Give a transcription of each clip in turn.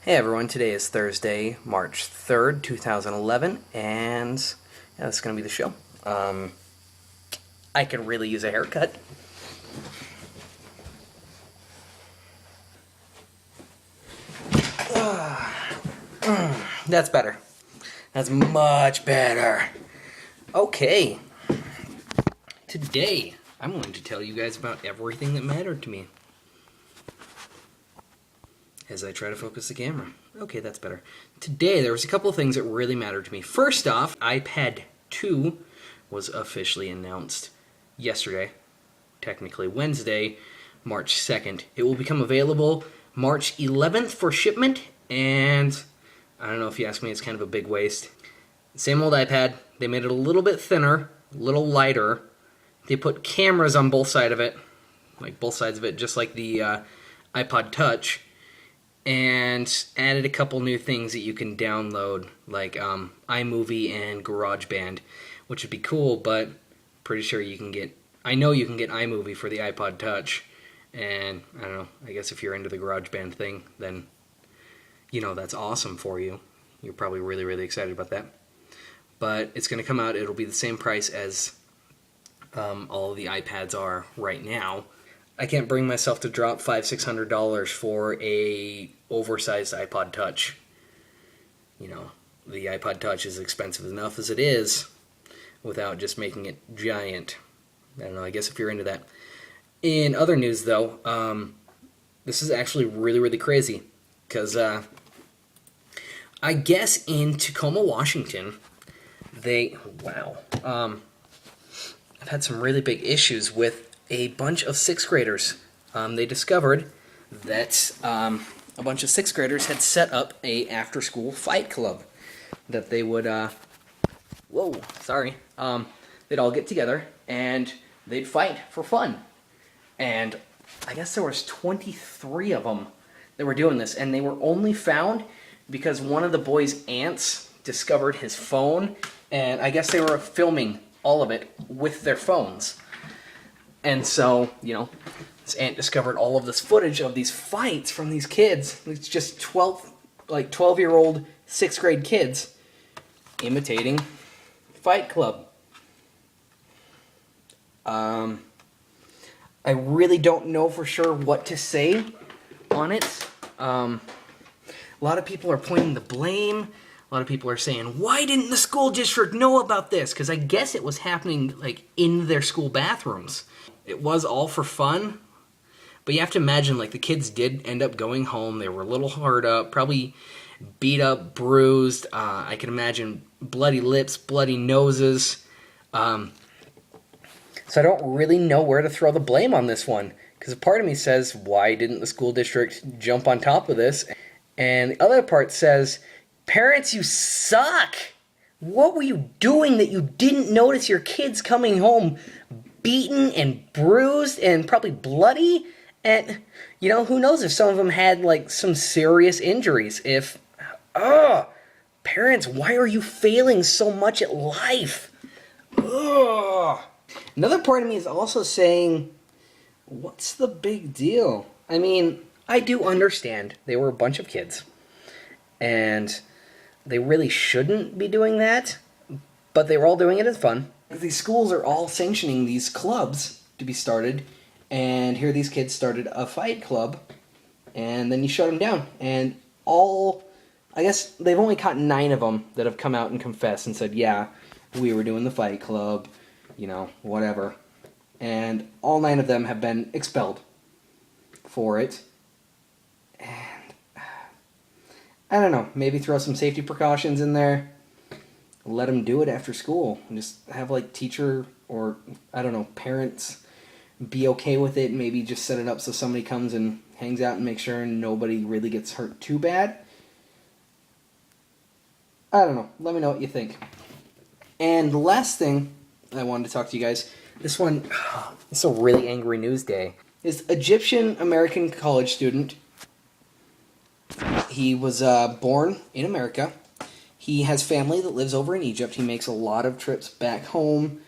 Hey everyone, today is Thursday, March 3rd, 2011, and yeah, that's going to be the show. I could really use a haircut. That's better. That's much better. Okay, today I'm going to tell you guys about everything that mattered to me. As I try to focus the camera. Okay, that's better. Today, there was a couple of things that really mattered to me. First off, iPad 2 was officially announced yesterday, technically Wednesday, March 2nd. It will become available March 11th for shipment, and I don't know if you ask me, it's kind of a big waste. Same old iPad. They made it a little bit thinner, a little lighter. They put cameras on both sides of it, just like the iPod Touch. And added a couple new things that you can download, like iMovie and GarageBand, which would be cool, but pretty sure you can get... I know you can get iMovie for the iPod Touch, and I don't know, I guess if you're into the GarageBand thing, then, you know, that's awesome for you. You're probably really, really excited about that. But it's going to come out, it'll be the same price as all of the iPads are right now. I can't bring myself to drop $500-600 for a oversized iPod Touch. You know, the iPod Touch is expensive enough as it is without just making it giant. I don't know, I guess if you're into that. In other news, though, this is actually really, really crazy. Because I guess in Tacoma, Washington, I've had some really big issues with a bunch of sixth graders. They discovered that a bunch of sixth graders had set up a after-school fight club that they would, they'd all get together and they'd fight for fun. And I guess there was 23 of them that were doing this, and they were only found because one of the boys' aunts discovered his phone, and I guess they were filming all of it with their phones. And so, you know, this aunt discovered all of this footage of these fights from these kids. It's just 12-year-old, 6th grade kids imitating Fight Club. I really don't know for sure what to say on it. A lot of people are pointing the blame. A lot of people are saying, why didn't the school district know about this? Because I guess it was happening, like, in their school bathrooms. It was all for fun, but you have to imagine, like, the kids did end up going home. They were a little hard up, probably beat up, bruised. I can imagine bloody lips, bloody noses. So I don't really know where to throw the blame on this one, because a part of me says, why didn't the school district jump on top of this? And the other part says, parents, you suck! What were you doing that you didn't notice your kids coming home beaten and bruised and probably bloody? And, you know, who knows if some of them had, like, some serious injuries. Parents, why are you failing so much at life? Another part of me is also saying, what's the big deal? I mean, I do understand they were a bunch of kids, and they really shouldn't be doing that, but they were all doing it as fun. These schools are all sanctioning these clubs to be started, and here these kids started a fight club, and then you shut them down. And I guess they've only caught 9 of them that have come out and confessed and said, yeah, we were doing the fight club, you know, whatever. And all 9 of them have been expelled for it. And I don't know, maybe throw some safety precautions in there. Let them do it after school. And just have, like, teacher or, I don't know, parents be okay with it. Maybe just set it up so somebody comes and hangs out and makes sure nobody really gets hurt too bad. I don't know. Let me know what you think. And the last thing I wanted to talk to you guys, this one, it's a really angry news day, is Egyptian-American college student. He was born in America. He has family that lives over in Egypt. He makes a lot of trips back home,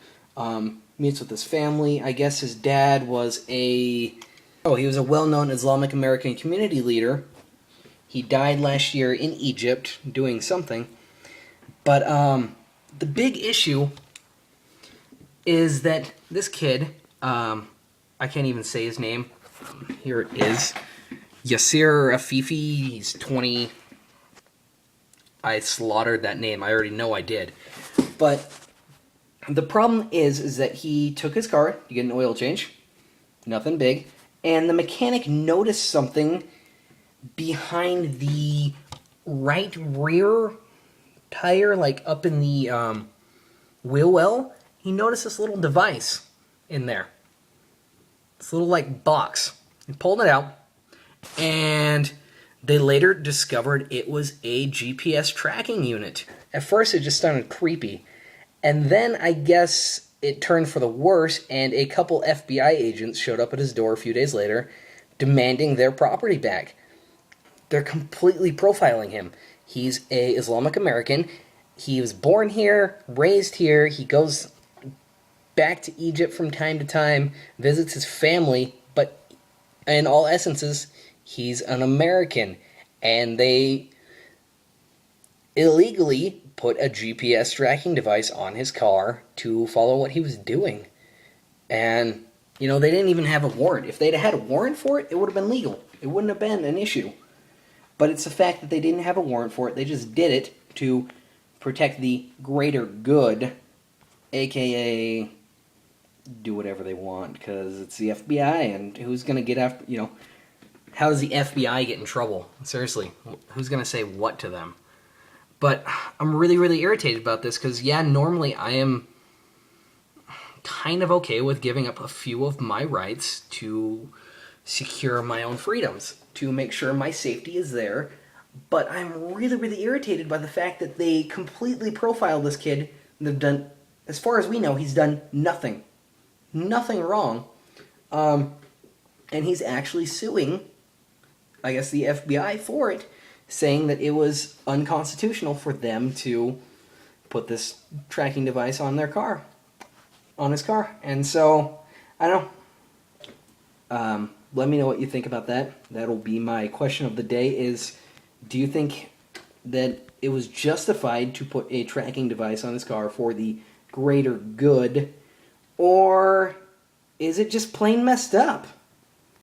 meets with his family. I guess his dad was he was a well-known Islamic-American community leader He died last year in Egypt doing something. But the big issue is that this kid, I can't even say his name. Here it is. Yasser Afifi, he's 20. I slaughtered that name. I already know I did. But the problem is that he took his car to get an oil change. Nothing big. And the mechanic noticed something behind the right rear tire, like up in the wheel well. He noticed this little device in there. This little, like, box. He pulled it out. And they later discovered it was a GPS tracking unit. At first, it just sounded creepy. And then, I guess, it turned for the worse, and a couple FBI agents showed up at his door a few days later, demanding their property back. They're completely profiling him. He's a Islamic-American. He was born here, raised here. He goes back to Egypt from time to time, visits his family, but in all essences, he's an American. And they illegally put a GPS tracking device on his car to follow what he was doing. And, you know, they didn't even have a warrant. If they'd had a warrant for it, it would have been legal. It wouldn't have been an issue. But it's the fact that they didn't have a warrant for it. They just did it to protect the greater good, a.k.a. do whatever they want, because it's the FBI, and who's going to get after, you know, how does the FBI get in trouble? Seriously, who's going to say what to them? But I'm really, really irritated about this, because, yeah, normally I am kind of okay with giving up a few of my rights to secure my own freedoms, to make sure my safety is there, but I'm really, really irritated by the fact that they completely profile this kid. They've done, as far as we know, he's done nothing. Nothing wrong. And he's actually suing, I guess, the FBI for it, saying that it was unconstitutional for them to put this tracking device on their car, on his car. And so, I don't know. Let me know what you think about that. That'll be my question of the day is, do you think that it was justified to put a tracking device on his car for the greater good, or is it just plain messed up?